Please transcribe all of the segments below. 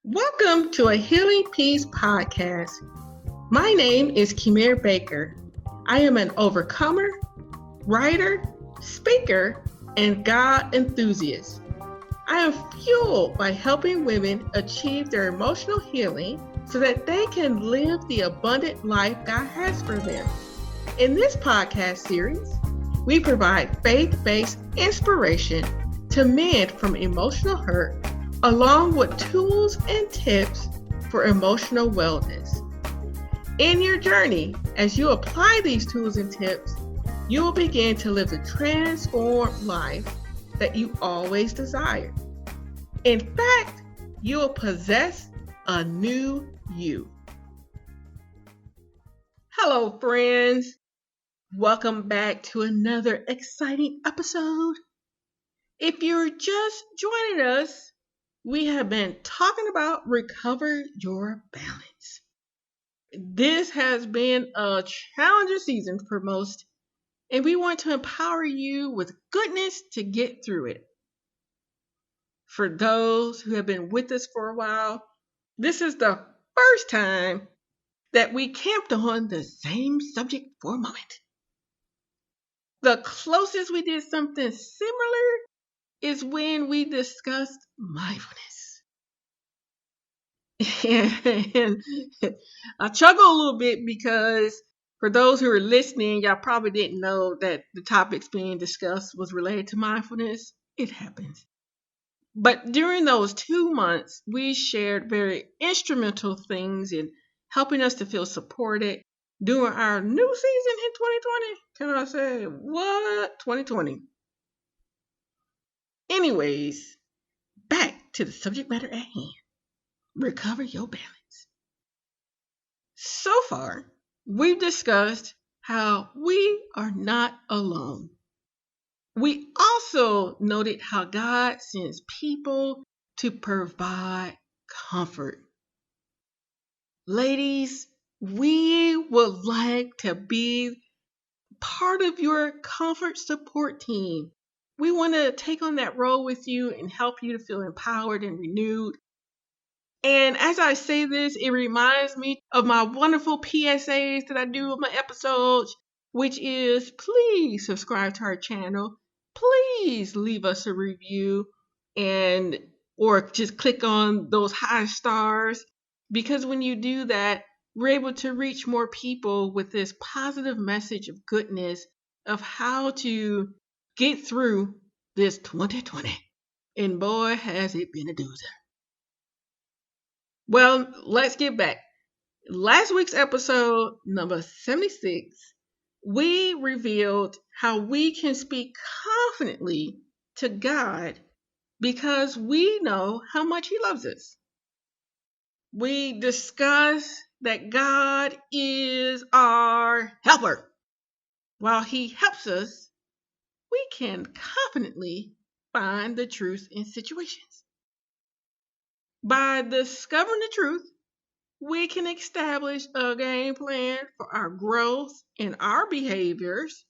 Welcome to a Healing Peace podcast. My name is Kimir Baker. I am an overcomer, writer, speaker, and God enthusiast. I am fueled by helping women achieve their emotional healing so that they can live the abundant life God has for them. In this podcast series, we provide faith-based inspiration to men from emotional hurt, along with tools and tips for emotional wellness. In your journey, as you apply these tools and tips, you will begin to live the transformed life that you always desired. In fact, you will possess a new you. Hello, friends. Welcome back to another exciting episode. If you're just joining us, we have been talking about recover your balance. This has been a challenging season for most, and we want to empower you with goodness to get through it. For those who have been with us for a while, this is the first time that we camped on the same subject for a moment. The closest we did something similar is when we discussed mindfulness. And I chuckle a little bit because for those who are listening, y'all probably didn't know that the topics being discussed was related to mindfulness. It happens. But during those 2 months, we shared very instrumental things in helping us to feel supported during our new season in 2020. Can I say, what? 2020. Anyways, back to the subject matter at hand. Recover your balance. So far, we've discussed how we are not alone. We also noted how God sends people to provide comfort. Ladies, we would like to be part of your comfort support team. We want to take on that role with you and help you to feel empowered and renewed. And as I say this, it reminds me of my wonderful PSAs that I do with my episodes, which is please subscribe to our channel. Please leave us a review or just click on those high stars, because when you do that, we're able to reach more people with this positive message of goodness of how to get through this 2020. And boy, has it been a doozy. Well, let's get back. Last week's episode, number 76, we revealed how we can speak confidently to God because we know how much He loves us. We discussed that God is our helper. While He helps us, we can confidently find the truth in situations. By discovering the truth, we can establish a game plan for our growth and our behaviors,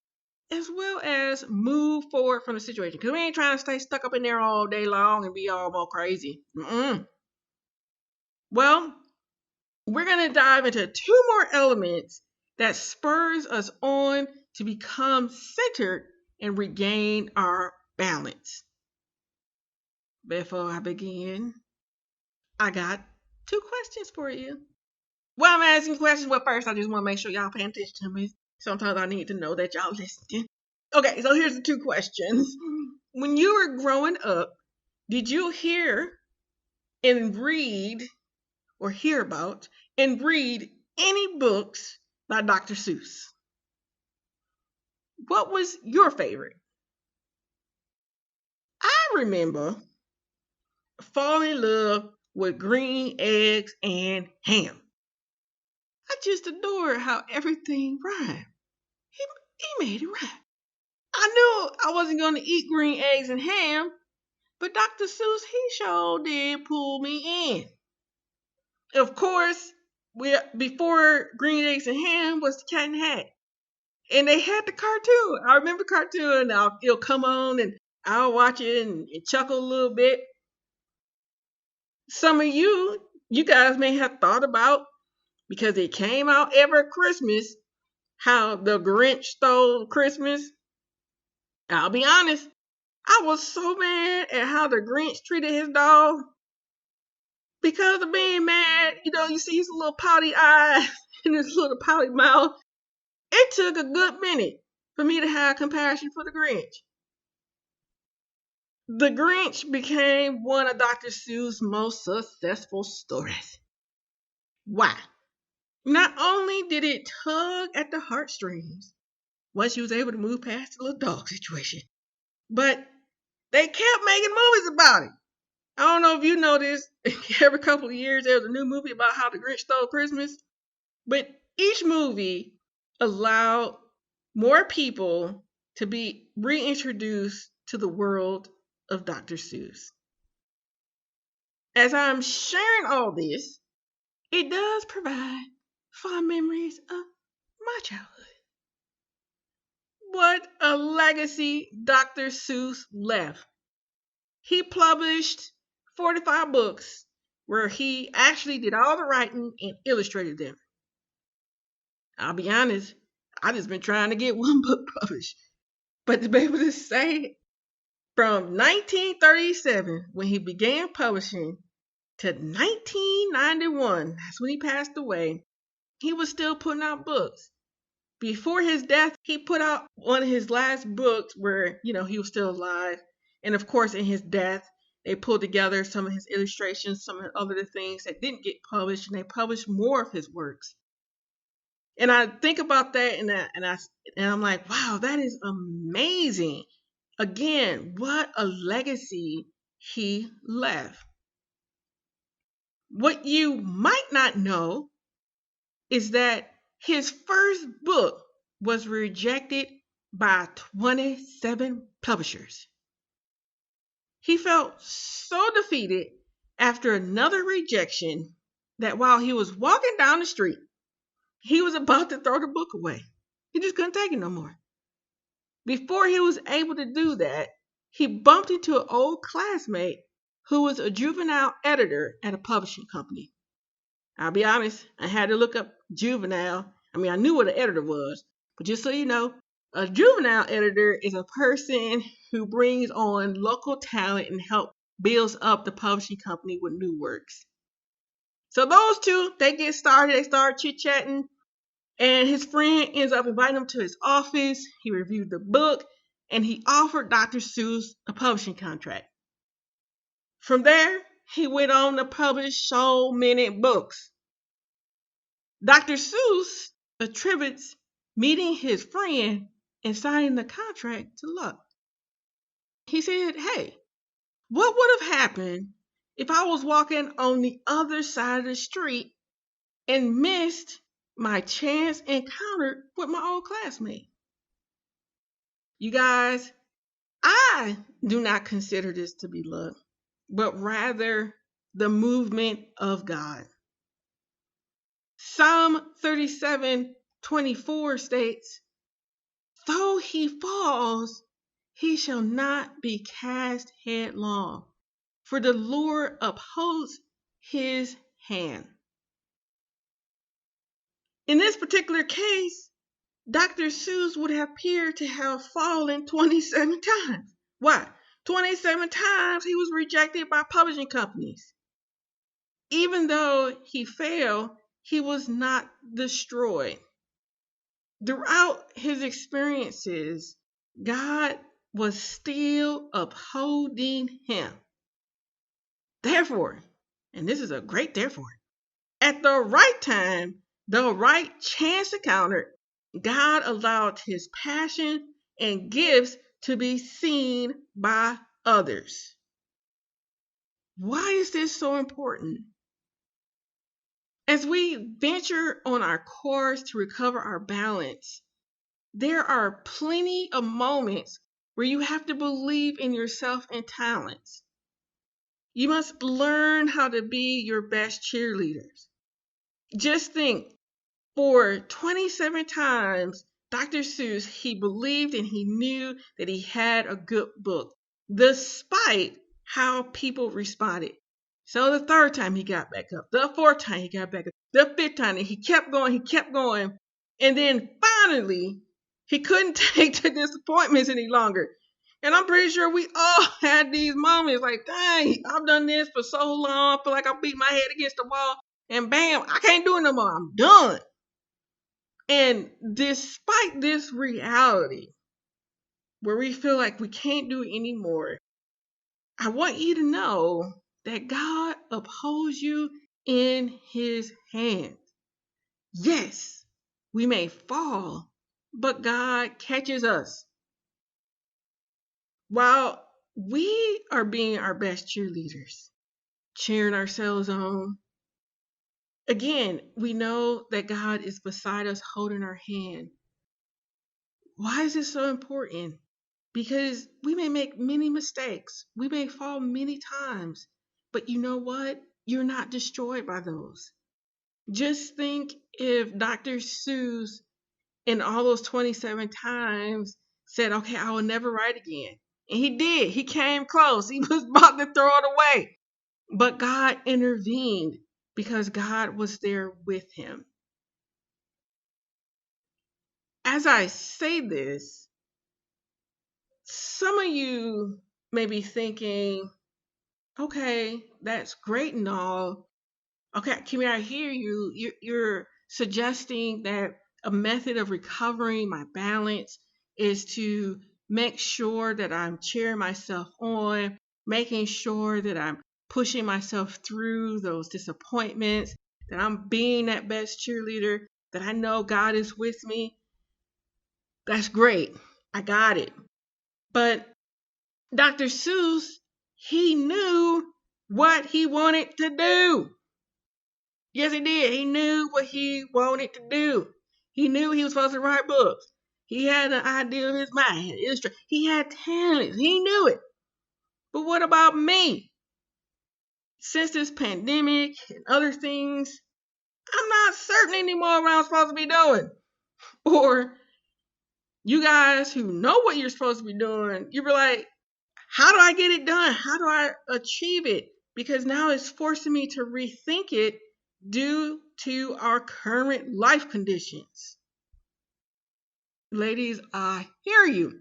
as well as move forward from the situation. Because we ain't trying to stay stuck up in there all day long and be all more crazy. Well, we're going to dive into 2 more elements that spurs us on to become centered and regain our balance. Before I begin, I got 2 questions for you. While I'm asking questions, first I just want to make sure y'all paying attention to me. Sometimes I need to know that y'all listening. Okay, so here's the 2 questions. When you were growing up, did you hear and read or hear about and read any books by Dr. Seuss? What was your favorite? I remember falling in love with green eggs and ham. I just adored how everything rhymed. He made it rhyme. I knew I wasn't going to eat green eggs and ham, but Dr. Seuss, he sure did pull me in. Of course, before green eggs and ham was the Cat in the Hat. And they had the cartoon. I remember the cartoon. It'll come on and I'll watch it and chuckle a little bit. Some of you You guys may have thought about, because it came out every Christmas, how the Grinch stole Christmas. I'll be honest, I was so mad at how the Grinch treated his dog. Because of being mad, you see his little pouty eyes and his little pouty mouth. It took a good minute for me to have compassion for the Grinch. The Grinch became one of Dr. Seuss' most successful stories. Why? Not only did it tug at the heartstrings once you was able to move past the little dog situation, but they kept making movies about it. I don't know if you know this, every couple of years there's a new movie about how the Grinch stole Christmas, but each movie allowed more people to be reintroduced to the world of Dr. Seuss. As I'm sharing all this, it does provide fond memories of my childhood. What a legacy Dr. Seuss left. He published 45 books where he actually did all the writing and illustrated them. I'll be honest, I just been trying to get one book published. But to be able to say from 1937, when he began publishing, to 1991, that's when he passed away, he was still putting out books. Before his death, he put out one of his last books where, he was still alive. And of course, in his death, they pulled together some of his illustrations, some of the other things that didn't get published, and they published more of his works. And I think about that, and I'm like, wow, that is amazing. Again, what a legacy he left. What you might not know is that his first book was rejected by 27 publishers. He felt so defeated after another rejection that while he was walking down the street, he was about to throw the book away. He just couldn't take it no more. Before he was able to do that, he bumped into an old classmate who was a juvenile editor at a publishing company. I'll be honest, I had to look up juvenile. I knew what an editor was, but just so you know, a juvenile editor is a person who brings on local talent and help builds up the publishing company with new works. So those two, they get started, they start chit-chatting, and his friend ends up inviting him to his office. He reviewed the book, and he offered Dr. Seuss a publishing contract. From there, he went on to publish so many books. Dr. Seuss attributes meeting his friend and signing the contract to luck. He said, hey, what would have happened if I was walking on the other side of the street and missed my chance encounter with my old classmate? You guys, I do not consider this to be luck, but rather the movement of God. Psalm 37:24 states, though he falls, he shall not be cast headlong, for the Lord upholds his hand. In this particular case, Dr. Seuss would appear to have fallen 27 times. Why? 27 times he was rejected by publishing companies. Even though he failed, he was not destroyed. Throughout his experiences, God was still upholding him. Therefore, and this is a great therefore, at the right time, the right chance encountered, God allowed his passion and gifts to be seen by others. Why is this so important? As we venture on our course to recover our balance, there are plenty of moments where you have to believe in yourself and talents. You must learn how to be your best cheerleaders. Just think, for 27 times, Dr. Seuss, he believed and he knew that he had a good book, despite how people responded. So the third time he got back up. The fourth time he got back up. The fifth time, and he kept going. He kept going. And then finally, he couldn't take the disappointments any longer. And I'm pretty sure we all had these moments like, dang, I've done this for so long. I feel like I beat my head against the wall. And bam, I can't do it no more. I'm done. And despite this reality, where we feel like we can't do it anymore, I want you to know that God upholds you in his hand. Yes, we may fall, but God catches us. While we are being our best cheerleaders, cheering ourselves on, again, we know that God is beside us holding our hand. Why is this so important? Because we may make many mistakes. We may fall many times. But you know what? You're not destroyed by those. Just think if Dr. Seuss in all those 27 times said, okay, I will never write again. And he did. He came close. He was about to throw it away. But God intervened because God was there with him. As I say this, some of you may be thinking, okay, that's great and all. Okay, Kimmy, I hear you. You're suggesting that a method of recovering my balance is to make sure that I'm cheering myself on, making sure that I'm pushing myself through those disappointments, that I'm being that best cheerleader, that I know God is with me. That's great. I got it. But Dr. Seuss, he knew what he wanted to do. Yes, he did. He knew what he wanted to do. He knew he was supposed to write books. He had an idea in his mind. He had talent. He knew it. But what about me? Since this pandemic and other things, I'm not certain anymore what I'm supposed to be doing. Or you guys who know what you're supposed to be doing, you be like, how do I get it done? How do I achieve it? Because now it's forcing me to rethink it due to our current life conditions. Ladies, I hear you.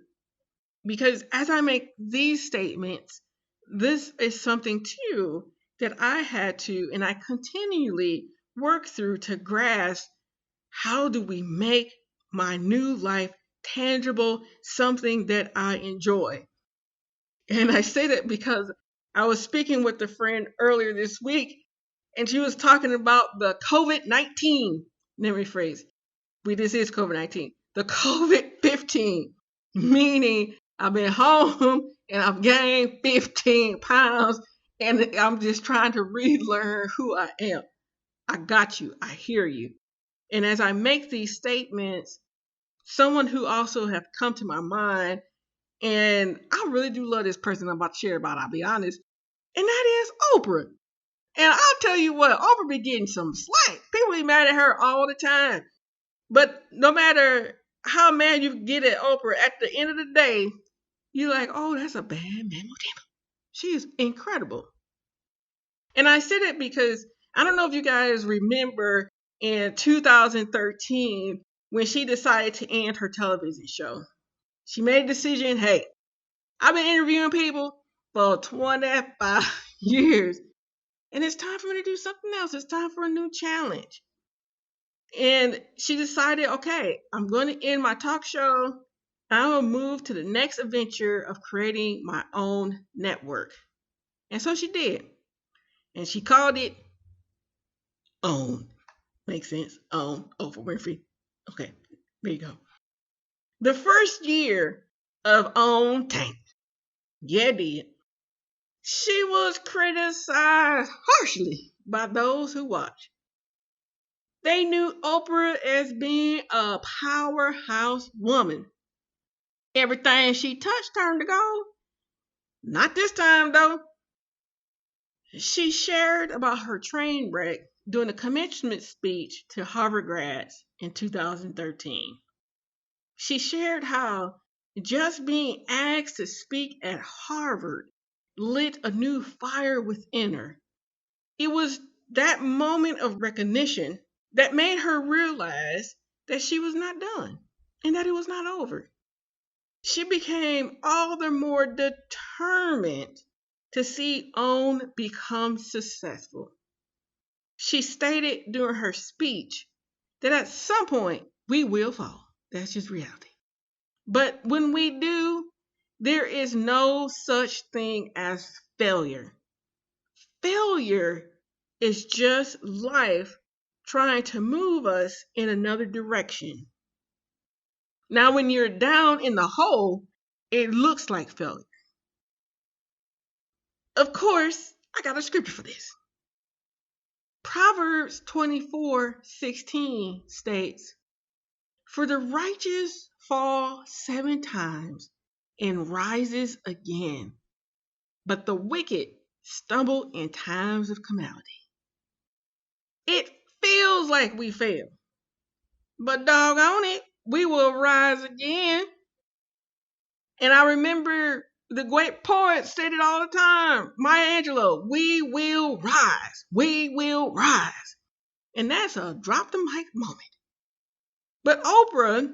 Because as I make these statements, this is something too that I had to and I continually work through to grasp. How do we make my new life tangible, something that I enjoy? And I say that because I was speaking with a friend earlier this week, and she was talking about the COVID-19, let me rephrase, this is COVID-19, the COVID-15, meaning I've been home and I've gained 15 pounds, and I'm just trying to relearn who I am. I got you. I hear you. And as I make these statements, someone who also have come to my mind, and I really do love this person I'm about to share about, I'll be honest, and that is Oprah. And I'll tell you what, Oprah be getting some slack. People be mad at her all the time. But no matter how mad you get at Oprah, at the end of the day, you're like, oh, that's a bad mammal. She is incredible. And I say that because I don't know if you guys remember in 2013 when she decided to end her television show. She made a decision, hey, I've been interviewing people for 25 years, and it's time for me to do something else. It's time for a new challenge. And she decided, okay, I'm going to end my talk show. I'm going to move to the next adventure of creating my own network. And so she did. And she called it OWN. Makes sense. OWN. Oprah Winfrey. Okay, there you go. The first year of OWN tanked. Yeah, it did. She was criticized harshly by those who watched. They knew Oprah as being a powerhouse woman. Everything she touched turned to gold. Not this time, though. She shared about her train wreck during a commencement speech to Harvard grads in 2013. She shared how just being asked to speak at Harvard lit a new fire within her. It was that moment of recognition that made her realize that she was not done and that it was not over. She became all the more determined to see OWN become successful. She stated during her speech that at some point we will fall. That's just reality. But when we do, there is no such thing as failure. Failure is just life trying to move us in another direction. Now, when you're down in the hole, it looks like failure. Of course, I got a scripture for this. Proverbs 24:16 states, "For the righteous fall 7 times and rises again, but the wicked stumble in times of calamity." It feels like we fail, but doggone it, we will rise again. And I remember the great poet said it all the time, Maya Angelou, we will rise, we will rise. And that's a drop the mic moment. But Oprah,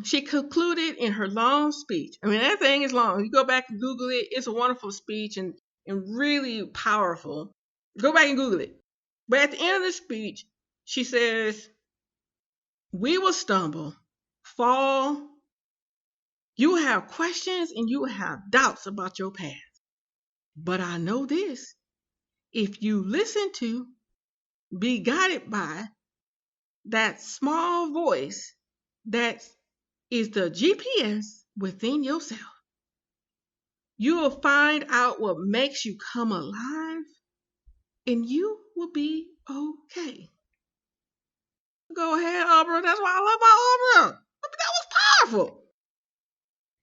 she concluded in her long speech. I mean, that thing is long. You go back and Google it. It's a wonderful speech and really powerful. Go back and Google it. But at the end of the speech, she says, "We will stumble, fall. You will have questions and you will have doubts about your past. But I know this. If you listen to, be guided by that small voice that is the GPS within yourself, you will find out what makes you come alive and you will be okay." Go ahead, Oprah. That's why I love my Oprah. That was powerful.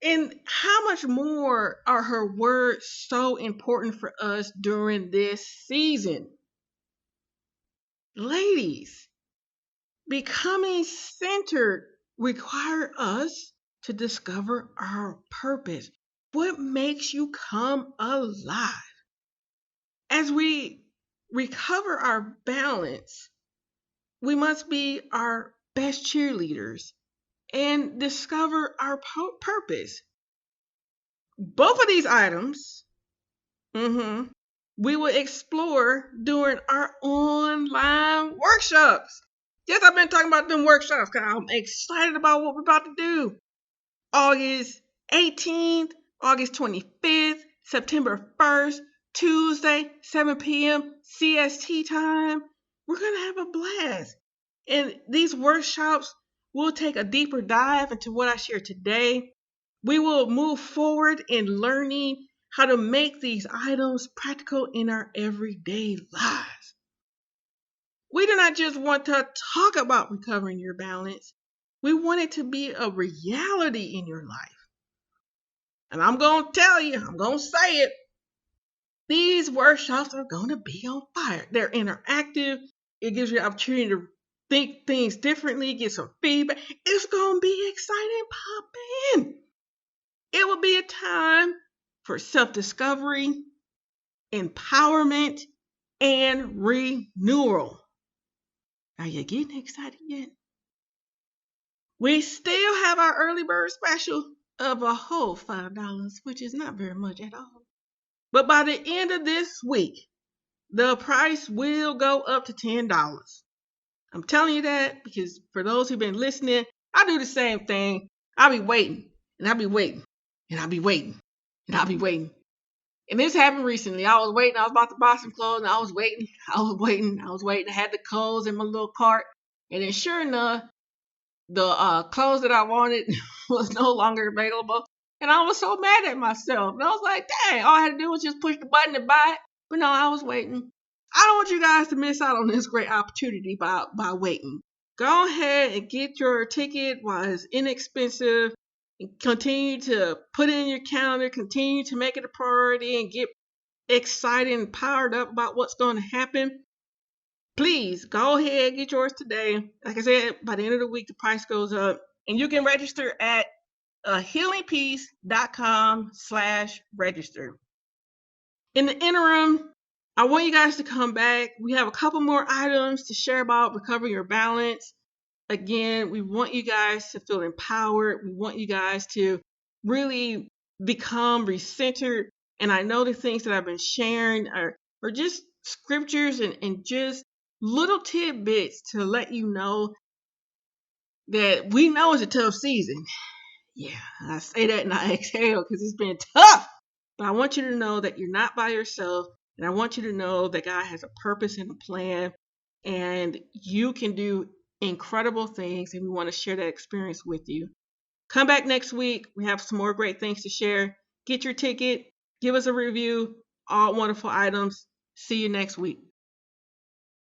And how much more are her words so important for us during this season? Ladies, becoming centered requires us to discover our purpose. What makes you come alive? As we recover our balance, we must be our best cheerleaders and discover our purpose. Both of these items, we will explore during our online workshops. Yes, I've been talking about them workshops because I'm excited about what we're about to do. August 18th, August 25th, September 1st, Tuesday, 7 p.m. CST time. We're going to have a blast. And these workshops will take a deeper dive into what I shared today. We will move forward in learning how to make these items practical in our everyday lives. We do not just want to talk about recovering your balance. We want it to be a reality in your life. And I'm going to tell you, I'm going to say it. These workshops are going to be on fire. They're interactive. It gives you the opportunity to think things differently, get some feedback. It's going to be exciting. Pop in. It will be a time for self-discovery, empowerment, and renewal. Are you getting excited yet? We still have our early bird special of a whole $5, which is not very much at all. But by the end of this week, the price will go up to $10. I'm telling you that because for those who've been listening, I do the same thing. I'll be waiting, and I'll be waiting, and I'll be waiting, and I'll be waiting. And this happened recently. I was waiting. I was about to buy some clothes, and I was waiting. I had the clothes in my little cart. And then sure enough, the clothes that I wanted was no longer available. And I was so mad at myself. And I was like, dang, all I had to do was just push the button to buy it. But no, I was waiting. I don't want you guys to miss out on this great opportunity by waiting. Go ahead and get your ticket while it's inexpensive. And continue to put it in your calendar. Continue to make it a priority and get excited and powered up about what's going to happen. Please go ahead and get yours today. Like I said, by the end of the week, the price goes up. And you can register at healingpeace.com/register. In the interim, I want you guys to come back. We have a couple more items to share about recovering your balance. Again, we want you guys to feel empowered. We want you guys to really become recentered. And I know the things that I've been sharing are just scriptures and just little tidbits to let you know that we know it's a tough season. Yeah, I say that and I exhale because it's been tough. But I want you to know that you're not by yourself. And I want you to know that God has a purpose and a plan. And you can do incredible things. And we want to share that experience with you. Come back next week. We have some more great things to share. Get your ticket. Give us a review. All wonderful items. See you next week.